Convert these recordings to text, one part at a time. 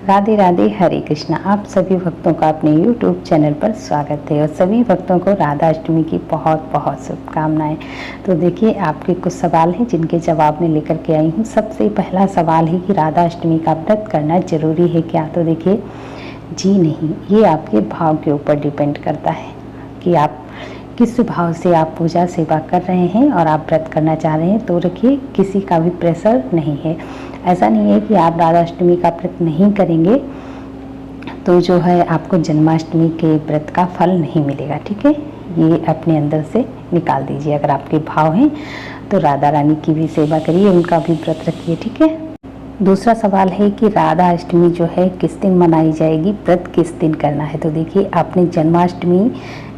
राधे राधे, हरे कृष्णा। आप सभी भक्तों का अपने YouTube चैनल पर स्वागत है और सभी भक्तों को राधा अष्टमी की बहुत बहुत शुभकामनाएं। तो देखिए, आपके कुछ सवाल हैं जिनके जवाब मैं लेकर के आई हूँ। सबसे पहला सवाल है कि राधा अष्टमी का व्रत करना जरूरी है क्या? तो देखिए, जी नहीं, ये आपके भाव के ऊपर डिपेंड करता है कि आप किस भाव से आप पूजा सेवा कर रहे हैं और आप व्रत करना चाह रहे हैं। तो रखिए, किसी का भी प्रेशर नहीं है। ऐसा नहीं है कि आप राधा अष्टमी का व्रत नहीं करेंगे तो जो है आपको जन्माष्टमी के व्रत का फल नहीं मिलेगा। ठीक है, ये अपने अंदर से निकाल दीजिए। अगर आपके भाव हैं तो राधा रानी की भी सेवा करिए, उनका भी व्रत रखिए। ठीक है। दूसरा सवाल है कि राधा अष्टमी जो है किस दिन मनाई जाएगी, व्रत किस दिन करना है? तो देखिए, आपने जन्माष्टमी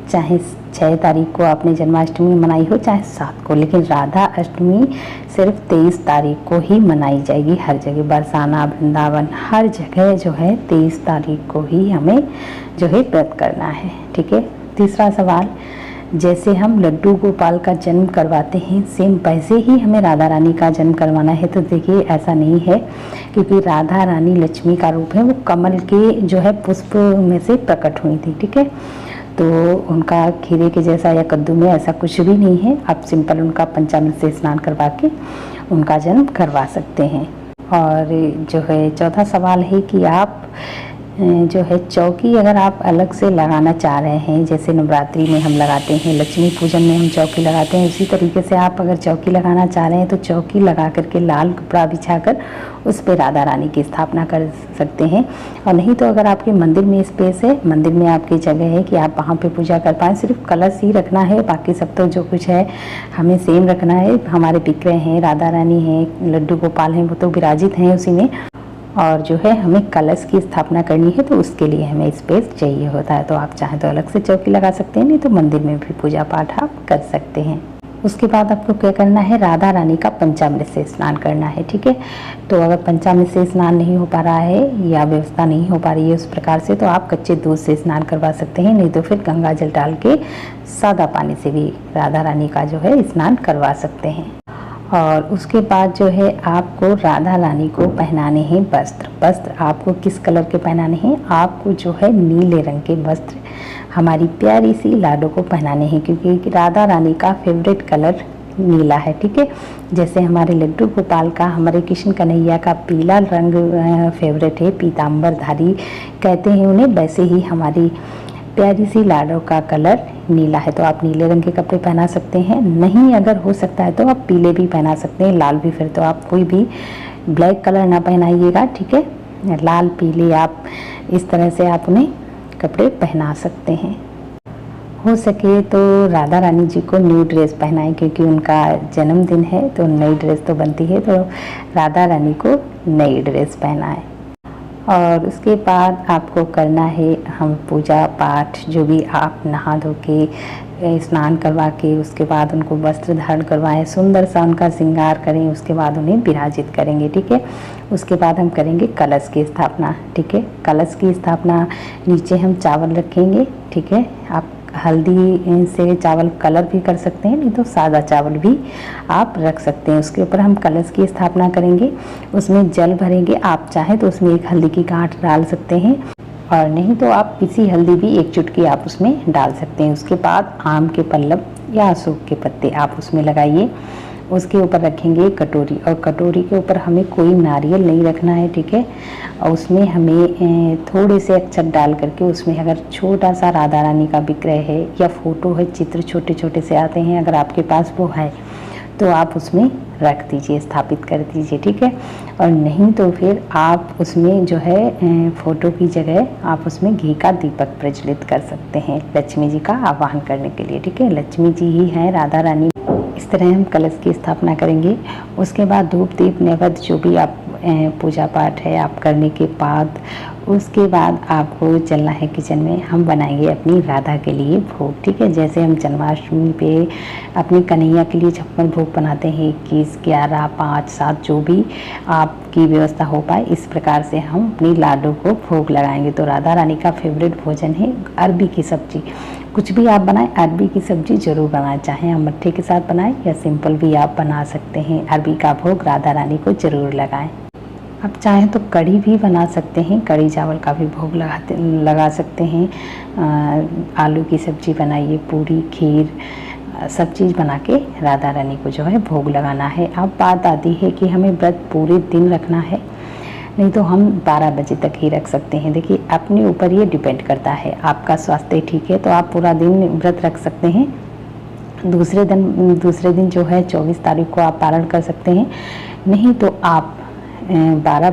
चाहे 6 तारीख को आपने जन्माष्टमी मनाई हो चाहे 7 को, लेकिन राधा अष्टमी सिर्फ 23 तारीख को ही मनाई जाएगी। हर जगह, बरसाना, वृंदावन, हर जगह जो है 23 तारीख को ही हमें जो है व्रत करना है। ठीक है। तीसरा सवाल, जैसे हम लड्डू गोपाल का जन्म करवाते हैं सेम वैसे ही हमें राधा रानी का जन्म करवाना है? तो देखिए, ऐसा नहीं है, क्योंकि राधा रानी लक्ष्मी का रूप है। वो कमल के जो है पुष्प में से प्रकट हुई थी। ठीक है, तो उनका खीरे के जैसा या कद्दू में ऐसा कुछ भी नहीं है। आप सिंपल उनका पंचामृत से स्नान करवा के उनका जन्म करवा सकते हैं। और जो है चौथा सवाल है कि आप जो है चौकी अगर आप अलग से लगाना चाह रहे हैं, जैसे नवरात्रि में हम लगाते हैं, लक्ष्मी पूजन में हम चौकी लगाते हैं, उसी तरीके से आप अगर चौकी लगाना चाह रहे हैं तो चौकी लगा करके लाल कपड़ा बिछाकर उस पर राधा रानी की स्थापना कर सकते हैं। और नहीं तो अगर आपके मंदिर में स्पेस है, मंदिर में आपकी जगह है कि आप वहाँ पे पूजा कर पाएँ, सिर्फ कलश ही रखना है, बाकी सब तो जो कुछ है हमें सेम रखना है। हमारे विग्रह हैं, राधा रानी हैं, लड्डू गोपाल हैं, वो तो विराजित हैं उसी में, और जो है हमें कलश की स्थापना करनी है तो उसके लिए हमें स्पेस चाहिए होता है। तो आप चाहें तो अलग से चौकी लगा सकते हैं, नहीं तो मंदिर में भी पूजा पाठ आप कर सकते हैं। उसके बाद आपको क्या करना है, राधा रानी का पंचामृत से स्नान करना है। ठीक है, तो अगर पंचामृत से स्नान नहीं हो पा रहा है या व्यवस्था नहीं हो पा रही है उस प्रकार से, तो आप कच्चे दूध से स्नान करवा सकते हैं, नहीं तो फिर गंगा जल डाल के सादा पानी से भी राधा रानी का जो है स्नान करवा सकते हैं। और उसके बाद जो है आपको राधा रानी को पहनाने हैं वस्त्र। वस्त्र आपको किस कलर के पहनाने हैं? आपको जो है नीले रंग के वस्त्र हमारी प्यारी सी लाडो को पहनाने हैं, क्योंकि राधा रानी का फेवरेट कलर नीला है। ठीक है, जैसे हमारे लड्डू गोपाल का, हमारे कृष्ण कन्हैया का पीला रंग फेवरेट है, पीताम्बरधारी कहते हैं उन्हें, वैसे ही हमारी प्यारी सी लाडो का कलर नीला है। तो आप नीले रंग के कपड़े पहना सकते हैं, नहीं अगर हो सकता है तो आप पीले भी पहना सकते हैं, लाल भी। फिर तो आप कोई भी ब्लैक कलर ना पहनाइएगा। ठीक है, लाल पीले आप इस तरह से आप उन्हें कपड़े पहना सकते हैं। हो सके तो राधा रानी जी को न्यू ड्रेस पहनाएं, क्योंकि उनका जन्मदिन है तो नई ड्रेस तो बनती है, तो राधा रानी को नई ड्रेस पहनाएं। और उसके बाद आपको करना है हम पूजा पाठ, जो भी आप नहा धो के स्नान करवा के उसके बाद उनको वस्त्र धारण करवाएं, सुंदर सा उनका श्रृंगार करें, उसके बाद उन्हें विराजित करेंगे। ठीक है, उसके बाद हम करेंगे कलश की स्थापना। ठीक है, कलश की स्थापना नीचे हम चावल रखेंगे। ठीक है, आप हल्दी से चावल कलर भी कर सकते हैं, नहीं तो सादा चावल भी आप रख सकते हैं। उसके ऊपर हम कलश की स्थापना करेंगे, उसमें जल भरेंगे। आप चाहें तो उसमें एक हल्दी की गांठ डाल सकते हैं, और नहीं तो आप पिसी हल्दी भी एक चुटकी आप उसमें डाल सकते हैं। उसके बाद आम के पल्लव या अशोक के पत्ते आप उसमें लगाइए। उसके ऊपर रखेंगे कटोरी, और कटोरी के ऊपर हमें कोई नारियल नहीं रखना है। ठीक है, और उसमें हमें थोड़े से अक्षत डाल करके उसमें अगर छोटा सा राधा रानी का विग्रह है या फोटो है, चित्र छोटे छोटे से आते हैं, अगर आपके पास वो है तो आप उसमें रख दीजिए, स्थापित कर दीजिए। ठीक है, और नहीं तो फिर आप उसमें जो है फोटो की जगह आप उसमें घी का दीपक प्रज्वलित कर सकते हैं, लक्ष्मी जी का आवाहन करने के लिए। ठीक है, लक्ष्मी जी ही हैं राधा रानी। इस तरह हम कलश की स्थापना करेंगे। उसके बाद धूप दीप नैवेद्य जो भी आप पूजा पाठ है आप करने के बाद, उसके बाद आपको चलना है किचन में। हम बनाएंगे अपनी राधा के लिए भोग। ठीक है, जैसे हम जन्माष्टमी पे अपनी कन्हैया के लिए 56 भोग बनाते हैं, 21, 11, 5, 7 जो भी आपकी व्यवस्था हो पाए, इस प्रकार से हम अपनी लाडो को भोग लगाएंगे। तो राधा रानी का फेवरेट भोजन है अरबी की सब्जी। कुछ भी आप बनाएं, अरबी की सब्जी जरूर बनाएं, चाहे हम मट्ठे के साथ बनाएं या सिंपल भी आप बना सकते हैं। अरबी का भोग राधा रानी को जरूर लगाएं। आप चाहें तो कढ़ी भी बना सकते हैं, कढ़ी चावल का भी भोग लगा सकते हैं। आलू की सब्ज़ी बनाइए, पूरी, खीर, सब चीज़ बना के राधा रानी को जो है भोग लगाना है। अब बात आती है कि हमें व्रत पूरे दिन रखना है, नहीं तो हम 12 बजे तक ही रख सकते हैं। देखिए अपने ऊपर ये डिपेंड करता है, आपका स्वास्थ्य ठीक है तो आप पूरा दिन व्रत रख सकते हैं। दूसरे दिन जो है 24 तारीख को आप पारण कर सकते हैं। नहीं तो आप 12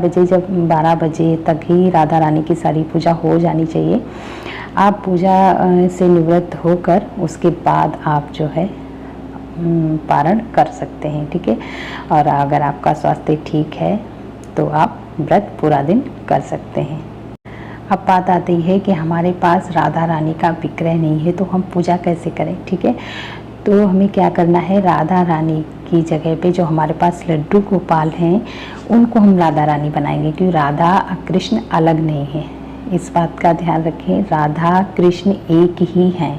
बजे तक ही राधा रानी की सारी पूजा हो जानी चाहिए। आप पूजा से निवृत्त होकर उसके बाद आप जो है पारण कर सकते हैं, ठीक है। और अगर आपका स्वास्थ्य ठीक है तो आप व्रत पूरा दिन कर सकते हैं। अब बात आती है कि हमारे पास राधा रानी का विग्रह नहीं है तो हम पूजा कैसे करें, ठीक है। तो हमें क्या करना है, राधा रानी की जगह पे जो हमारे पास लड्डू गोपाल हैं उनको हम राधा रानी बनाएंगे, क्योंकि राधा कृष्ण अलग नहीं है। इस बात का ध्यान रखें, राधा कृष्ण एक ही हैं।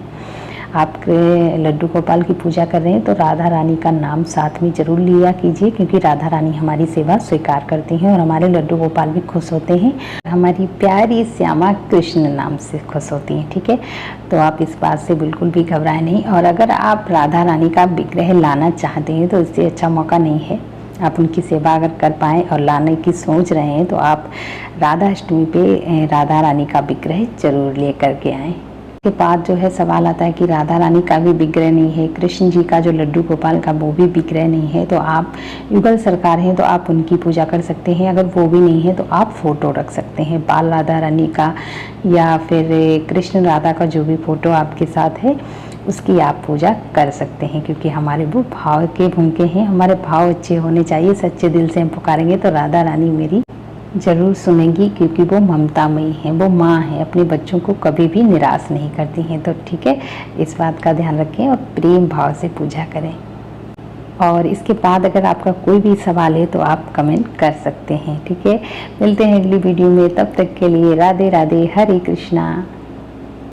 आप लड्डू गोपाल की पूजा कर रहे हैं तो राधा रानी का नाम साथ में जरूर लिया कीजिए, क्योंकि राधा रानी हमारी सेवा स्वीकार करती हैं और हमारे लड्डू गोपाल भी खुश होते हैं, हमारी प्यारी श्यामा कृष्ण नाम से खुश होती हैं, ठीक है। तो आप इस बात से बिल्कुल भी घबराएं नहीं। और अगर आप राधा रानी का विग्रह लाना चाहते हैं तो इससे अच्छा मौका नहीं है। आप उनकी सेवा अगर कर पाएँ और लाने की सोच रहे हैं तो आप राधा अष्टमी पे राधा रानी का विग्रह जरूर ले करके आएँ। के बाद जो है सवाल आता है कि राधा रानी का भी विग्रह नहीं है, कृष्ण जी का जो लड्डू गोपाल का वो भी विग्रह नहीं है, तो आप युगल सरकार हैं तो आप उनकी पूजा कर सकते हैं। अगर वो भी नहीं है तो आप फ़ोटो रख सकते हैं, बाल राधा रानी का या फिर कृष्ण राधा का जो भी फ़ोटो आपके साथ है उसकी आप पूजा कर सकते हैं, क्योंकि हमारे वो भाव के भूखे हैं। हमारे भाव अच्छे होने चाहिए, सच्चे दिल से हम पुकारेंगे तो राधा रानी मेरी ज़रूर सुनेंगी, क्योंकि वो ममतामयी हैं, वो माँ है, अपने बच्चों को कभी भी निराश नहीं करती हैं। तो ठीक है, इस बात का ध्यान रखें और प्रेम भाव से पूजा करें। और इसके बाद अगर आपका कोई भी सवाल है तो आप कमेंट कर सकते हैं, ठीक है। मिलते हैं अगली वीडियो में, तब तक के लिए राधे राधे, हरे कृष्णा।